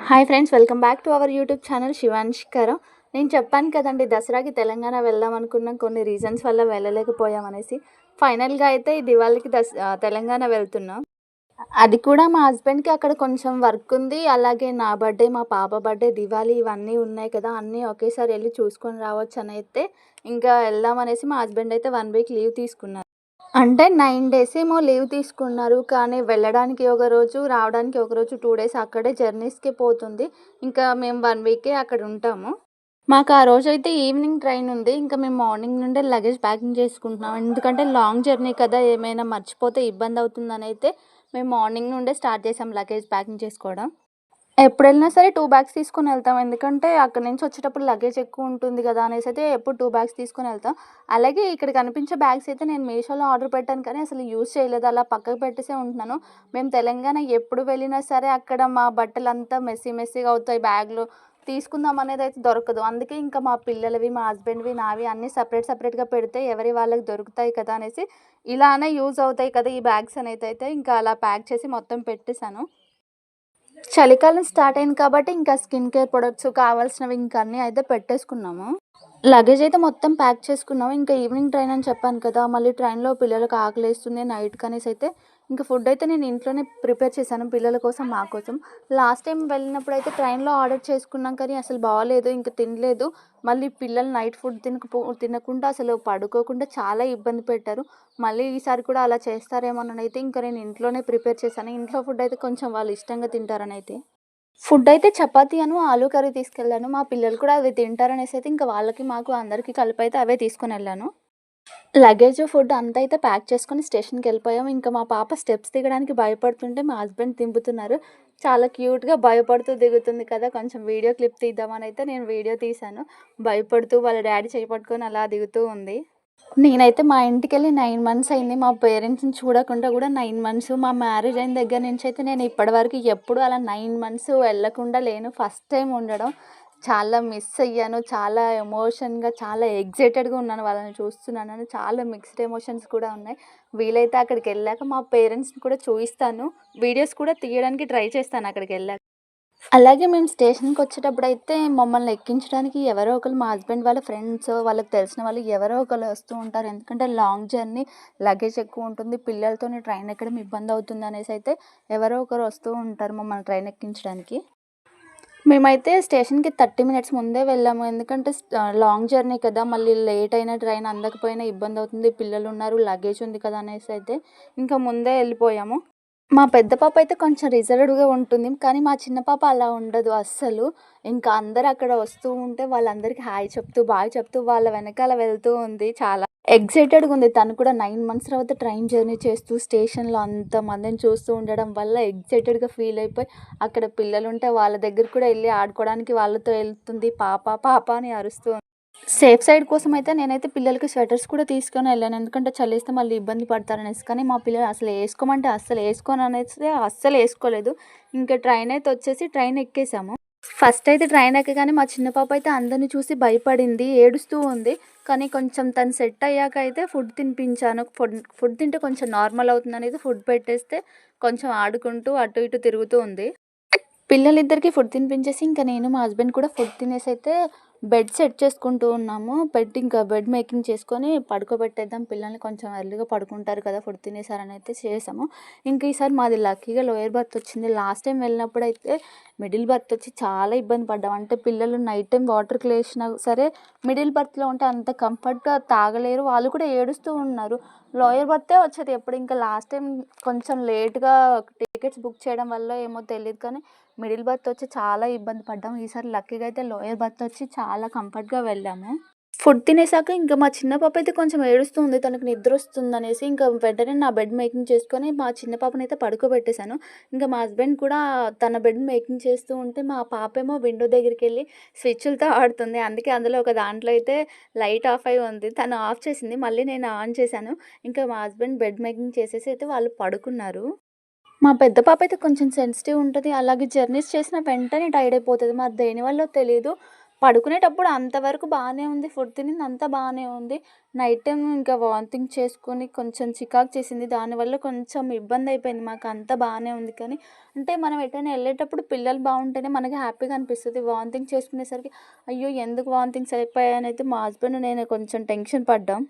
Hi friends, welcome back to our YouTube channel శివాంష్కరం. నేను చెప్పాను కదండి, దసరాకి తెలంగాణ వెళ్దాం అనుకున్నాం. కొన్ని రీజన్స్ వల్ల వెళ్ళలేకపోయామనేసి. ఫైనల్గా అయితే ఈ దివాళీకి తెలంగాణ వెళ్తున్నాం. అది కూడా మా హస్బెండ్కి అక్కడ కొంచెం వర్క్ ఉంది. అలాగే నా బర్త్డే, మా పాప బర్త్డే, దివాళీ ఇవన్నీ ఉన్నాయి కదా, అన్నీ ఒకేసారి వెళ్ళి చూసుకొని రావచ్చు అని అయితే ఇంకా వెళ్దామనేసి మా హస్బెండ్ అయితే 1 వీక్ లీవ్ తీసుకున్నారు. అంటే 9 డేస్ ఏమో లీవ్ తీసుకున్నారు. కానీ వెళ్ళడానికి ఒకరోజు, రావడానికి ఒకరోజు, 2 డేస్ అక్కడే జర్నీస్‌కే పోతుంది. ఇంకా మేము 1 వీకే అక్కడ ఉంటాము. మాకు ఆ రోజైతే ఈవినింగ్ ట్రైన్ ఉంది. ఇంకా మేము మార్నింగ్ నుండే లగేజ్ ప్యాకింగ్ చేసుకుంటున్నాం. ఎందుకంటే లాంగ్ జర్నీ కదా, ఏమైనా మర్చిపోతే ఇబ్బందవుతుందనైతే మేము మార్నింగ్ నుండే స్టార్ట్ చేసాం లగేజ్ ప్యాకింగ్ చేసుకోవడం. ఎప్పుడెళ్ళినా సరే 2 బ్యాగ్స్ తీసుకొనెళ్తాం. ఎందుకంటే అక్కడి నుంచి వచ్చేటప్పుడు లగేజ్ ఎక్కువ ఉంటుంది కదా అనేసి అయితే ఎప్పుడు 2 బ్యాగ్స్ తీసుకొనెళ్తాం. అలాగే ఇక్కడ కనిపించే బ్యాగ్స్ అయితే నేను మీషోలో ఆర్డర్ పెట్టాను, కానీ అసలు యూజ్ చేయలేదు. అలా పక్కకు పెట్టేసే ఉంటున్నాను. మేము తెలంగాణ ఎప్పుడు వెళ్ళినా సరే అక్కడ మా బట్టలంతా మెస్సీగా అవుతాయి. బ్యాగ్‌లో తీసుకుందాం అనేదైతే దొరకదు. అందుకే ఇంకా మా పిల్లలవి, మా హస్బెండ్‌వి, నావి అన్నీ సెపరేట్‌గా పెడితే ఎవరి వాళ్ళకి దొరుకుతాయి కదా అనేసి, ఇలానే యూజ్ అవుతాయి కదా ఈ బ్యాగ్స్ అనేదైతే ఇంకా అలా ప్యాక్ చేసి మొత్తం పెట్టేసాను. చలికాలం స్టార్ట్ అయింది కాబట్టి ఇంకా స్కిన్ కేర్ ప్రొడక్ట్స్ కావాల్సినవి ఇంకా అన్నీ అయితే పెట్టేసుకున్నాము. లగేజ్ అయితే మొత్తం ప్యాక్ చేసుకున్నాము. ఇంకా ఈవినింగ్ ట్రైన్ అని చెప్పాను కదా, మళ్ళీ ట్రైన్‌లో పిల్లలకి ఆకలేస్తుంది నైట్‌కి అనేసి అయితే ఇంకా ఫుడ్ అయితే నేను ఇంట్లోనే ప్రిపేర్ చేశాను పిల్లల కోసం, మా కోసం. లాస్ట్ టైం వెళ్ళినప్పుడైతే ట్రైన్‌లో ఆర్డర్ చేసుకున్నాం, కానీ అసలు బాలేదు. ఇంక తినలేదు. మళ్ళీ పిల్లలు నైట్ ఫుడ్ తినకుండా అసలు పడుకోకుండా చాలా ఇబ్బంది పెట్టారు. మళ్ళీ ఈసారి కూడా అలా చేస్తారేమోననైతే ఇంకా నేను ఇంట్లోనే ప్రిపేర్ చేశాను. ఇంట్లో ఫుడ్ అయితే కొంచెం వాళ్ళు ఇష్టంగా తింటారనైతే. ఫుడ్ అయితే చపాతీ ఆలూ కర్రీ తీసుకెళ్ళాను. మా పిల్లలు కూడా అవి తింటారనేసి అయితే ఇంకా వాళ్ళకి, మాకు అందరికీ కలిపైతే అవే తీసుకొనెళ్ళాను. లగేజ్, ఫుడ్ అంతా అయితే ప్యాక్ చేసుకొని స్టేషన్‌కెళ్ళిపోయాం. ఇంకా మా పాప స్టెప్స్ దిగడానికి భయపడుతుంటే మా హస్బెండ్ దింపుతున్నారు. చాలా క్యూట్‌గా భయపడుతూ దిగుతుంది కదా, కొంచెం వీడియో క్లిప్ తీద్దామనైతే నేను వీడియో తీశాను. భయపడుతూ వాళ్ళ డ్యాడీ చెయ్యి పట్టుకొని అలా దిగుతూ ఉంది. నేనైతే మా ఇంటికెళ్ళి 9 మంత్స్ అయింది. మా పేరెంట్స్‌ని చూడకుండా కూడా 9 మంత్స్. మా మ్యారేజ్ అయిన దగ్గర నుంచి అయితే నేను ఇప్పటివరకు ఎప్పుడు అలా 9 మంత్స్ వెళ్ళకుండా లేను. ఫస్ట్ టైం ఉండడం. చాలా మిస్ అయ్యాను. చాలా ఎమోషన్‌గా, చాలా ఎక్సైటెడ్‌గా ఉన్నాను వాళ్ళని చూస్తున్నానని. చాలా మిక్స్డ్ ఎమోషన్స్ కూడా ఉన్నాయి. వీలైతే అక్కడికెళ్ళాక మా పేరెంట్స్‌ని కూడా చూయిస్తాను. వీడియోస్ కూడా తీయడానికి ట్రై చేస్తాను అక్కడికెళ్ళాక. అలాగే మేము స్టేషన్‌కొచ్చేటప్పుడైతే మమ్మల్ని ఎక్కించడానికి ఎవరో ఒకళ్ళు, మా హస్బెండ్ వాళ్ళ ఫ్రెండ్స్, వాళ్ళకి తెలిసిన వాళ్ళు ఎవరో ఒకళ్ళు వస్తూ ఉంటారు. ఎందుకంటే లాంగ్ జర్నీ, లగేజ్ ఎక్కువ ఉంటుంది. పిల్లలతోని ట్రైన్ ఎక్కడం ఇబ్బందవుతుందనేసైతే ఎవరో ఒకరు వస్తూ ఉంటారు మమ్మల్ని ట్రైన్ ఎక్కించడానికి. మేమైతే స్టేషన్‌కి 30 మినిట్స్ ముందే వెళ్ళాము. ఎందుకంటే లాంగ్ జర్నీ కదా, మళ్ళీ లేట్ అయిన ట్రైన్ అందకపోయినా ఇబ్బందవుతుంది. పిల్లలున్నారు, లగేజ్ ఉంది కదా అనేసైతే ఇంకా ముందే వెళ్ళిపోయాము. మా పెద్ద పాప అయితే కొంచెం రిజర్వ్డ్‌గా ఉంటుంది. కానీ మా చిన్న పాప అలా ఉండదు అస్సలు. ఇంకా అందరూ అక్కడ వస్తూ ఉంటే వాళ్ళందరికీ హాయ్ చెప్తూ, బాయ్ చెప్తూ వాళ్ళ వెనకాల వెళ్తూ ఉంది. చాలా ఎక్సైటెడ్‌గా ఉంది. తను కూడా 9 మంత్స్ తర్వాత ట్రైన్ జర్నీ చేస్తూ స్టేషన్‌లో అంతమందిని చూస్తూ ఉండడం వల్ల ఎక్సైటెడ్‌గా ఫీల్ అయిపోయి, అక్కడ పిల్లలుంటే వాళ్ళ దగ్గరికి కూడా ఎళ్లి ఆడుకోవడానికి వాళ్ళతో ఎళ్తుంది. పాప, పాప అని అరుస్తూ సేఫ్ సైడ్ కోసమైతే నేనైతే పిల్లలకి స్వెటర్స్ కూడా తీసుకొనెళ్ళాను. ఎందుకంటే చలేస్తే మళ్ళీ ఇబ్బంది పడతారనేసి. కానీ మా పిల్లలు అసలు ఏసుకోమంటే అస్సలు ఏసుకోననేసి అస్సలు ఏసుకోలేదు. ఇంక ట్రైన్ అయితే వచ్చేసి ట్రైన్ ఎక్కేసాము. ఫస్ట్ అయితే ట్రైన్ ఎక్కగానే మా చిన్న పాప అయితే అందరిని చూసి భయపడింది. ఏడుస్తూ ఉంది. కానీ కొంచెం తను సెట్ అయ్యాక అయితే ఫుడ్ తినిపించాను. ఫుడ్ తింటే కొంచెం నార్మల్ అవుతుందనేది ఫుడ్ పెట్టేస్తే కొంచెం ఆడుకుంటూ అటు ఇటు తిరుగుతూ ఉంది. పిల్లలిద్దరికీ ఫుడ్ తినిపించేసి ఇంకా నేను, మా హస్బెండ్ కూడా ఫుడ్ తినేసైతే బెడ్ సెట్ చేసుకుంటూ ఉన్నాము. బెడ్ మేకింగ్ చేసుకొని పడుకోబెట్టేద్దాం పిల్లల్ని, కొంచెం ఎర్లీగా పడుకుంటారు కదా ఫుడ్ తినేసారని అయితే చేసాము. ఇంక ఈసారి మాది లక్కీగా లోయర్ బర్త్ వచ్చింది. లాస్ట్ టైం వెళ్ళినప్పుడైతే మిడిల్ బర్త్ వచ్చి చాలా ఇబ్బంది పడ్డాం. అంటే పిల్లలు నైట్ టైం వాటర్‌కి లేచినా సరే మిడిల్ బర్త్‌లో ఉంటే అంత కంఫర్ట్‌గా తాగలేరు. వాళ్ళు కూడా ఏడుస్తూ ఉన్నారు. లోయర్ బర్తే వచ్చేది ఎప్పుడు. ఇంకా లాస్ట్ టైం కొంచెం లేట్‌గా టికెట్స్ బుక్ చేయడం వల్లో ఏమో తెలీదు, కానీ మిడిల్ బర్త్ వచ్చి చాలా ఇబ్బంది పడ్డాం. ఈసారి లక్కీగా అయితే లోయర్ బర్త్ వచ్చి చాలా కంఫర్ట్‌గా వెళ్ళాము. ఫుడ్ తినేసాక ఇంకా మా చిన్న పాప అయితే కొంచెం ఏడుస్తూ ఉంది. తనకి నిద్రొస్తుందనేసి ఇంకా వెంటనే నా బెడ్ మేకింగ్ చేసుకొని మా చిన్న పాపనైతే పడుకోబెట్టేసాను. ఇంకా మా హస్బెండ్ కూడా తన బెడ్ మేకింగ్ చేస్తూ ఉంటే మా పాపేమో విండో దగ్గరికెళ్ళి స్విచ్చులతో ఆడుతుంది. అందుకే అందులో ఒక దాంట్లో అయితే లైట్ ఆఫ్ అయి ఉంది. తను ఆఫ్ చేసింది. మళ్ళీ నేను ఆన్ చేశాను. ఇంకా మా హస్బెండ్ బెడ్ మేకింగ్ చేసేసి అయితే వాళ్ళు పడుకున్నారు. మా పెద్ద పాప అయితే కొంచెం సెన్సిటివ్ ఉంటది. అలాగే జర్నీస్ చేసిన వెంటనే టైర్డ్ అయిపోతది. మరి దేనివల్లో తెలీదు. పడుకునేటప్పుడు అంతవరకు బానే ఉంది. ఫుడ్ తినింది అంతా బానే ఉంది. నైట్ టైమ్ ఇంకా వామిటింగ్ చేసుకొని కొంచెం చికాకు చేసింది. దానివల్ల కొంచెం ఇబ్బందయిపోయింది మాకు. అంతా బానే ఉంది కానీ, అంటే మనం ఎటైనా ఎళ్ళేటప్పుడు పిల్లలు బావుంటేనే మనకి హ్యాపీగా అనిపిస్తది. వామిటింగ్ చేసుకునేసరికి అయ్యో! ఎందుకు వామిటింగ్స్ అయిపోయాయనైతే మా హస్బెండ్, నేను కొంచెం టెన్షన్ పడ్డాం.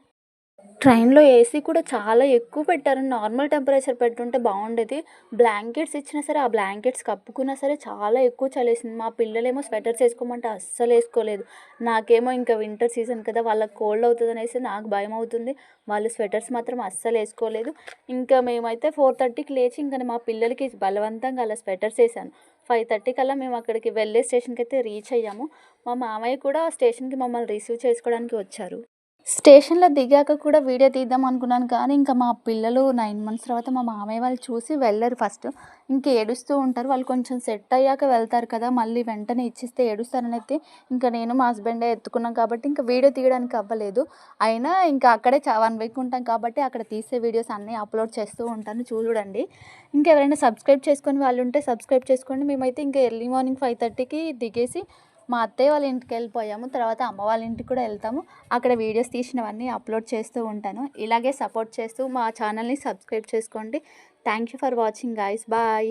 ట్రైన్‌లో ఏసీ కూడా చాలా ఎక్కువ పెట్టారు. నార్మల్ టెంపరేచర్ పెట్టుంటే బావుండేది. బ్లాంకెట్స్ ఇచ్చినా సరే, ఆ బ్లాంకెట్స్ కప్పుకున్నా సరే చాలా ఎక్కువ చలేసింది. మా పిల్లలేమో స్వెటర్స్ ఏసుకోమంటే అస్సలేసుకోలేదు. నాకేమో ఇంకా వింటర్ సీజన్ కదా! వాళ్ళకి కోల్డ్ అవుతదనేసి నాకు భయమవుతుంది. వాళ్ళు స్వెటర్స్ మాత్రం అస్సలేసుకోలేదు. ఇంకా మేమైతే 4:30కి లేచి ఇంక మా పిల్లలకి బలవంతంగా అలా స్వెటర్స్ ఏసాను. 5:30 కల్లా మేము అక్కడికి వెళ్ళే స్టేషన్‌కైతే రీచ్ అయ్యాము. మా మామయ్య కూడా స్టేషన్‌కి మమ్మల్ని రిసీవ్ చేసుకోవడానికి వచ్చారు. స్టేషన్‌లో దిగాక కూడా వీడియో తీద్దాం అనుకున్నాను కానీ, ఇంకా మా పిల్లలు 9 మంత్స్ తర్వాత మా మామయ్య వాళ్ళు చూసి వెళ్లరు ఫస్ట్. ఇంక ఏడుస్తూ ఉంటారు. వాళ్ళు కొంచెం సెట్ అయ్యాక వెళ్తారు కదా! మళ్ళీ వెంటనే ఇచ్చేస్తే ఏడుస్తారనైతే ఇంక నేను మా హస్బెండే ఎత్తుకున్నాం కాబట్టి ఇంక వీడియో తీయడానికి అవ్వలేదు. అయినా ఇంకా అక్కడే 1 వీక్ ఉంటాం కాబట్టి అక్కడ తీసే వీడియోస్ అన్నీ అప్‌లోడ్ చేస్తూ ఉంటాను చూడండి. ఇంకెవరైనా సబ్స్క్రైబ్ చేసుకొని వాళ్ళుంటే సబ్స్క్రైబ్ చేసుకోండి. మేమైతే ఇంక ఎర్లీ మార్నింగ్ 5:30కి దిగేసి మా అత్తయ్య వాళ్ళ ఇంటికెళ్ళిపోయాము. తర్వాత అమ్మ వాళ్ళ ఇంటికి కూడా ఎళ్తాము. అక్కడ వీడియోస్ తీసినవన్నీ అప్‌లోడ్ చేస్తూ ఉంటాను. ఇలాగే సపోర్ట్ చేస్తూ మా ఛానల్‌ని సబ్స్క్రైబ్ చేసుకోండి. Thank you for watching guys. Bye.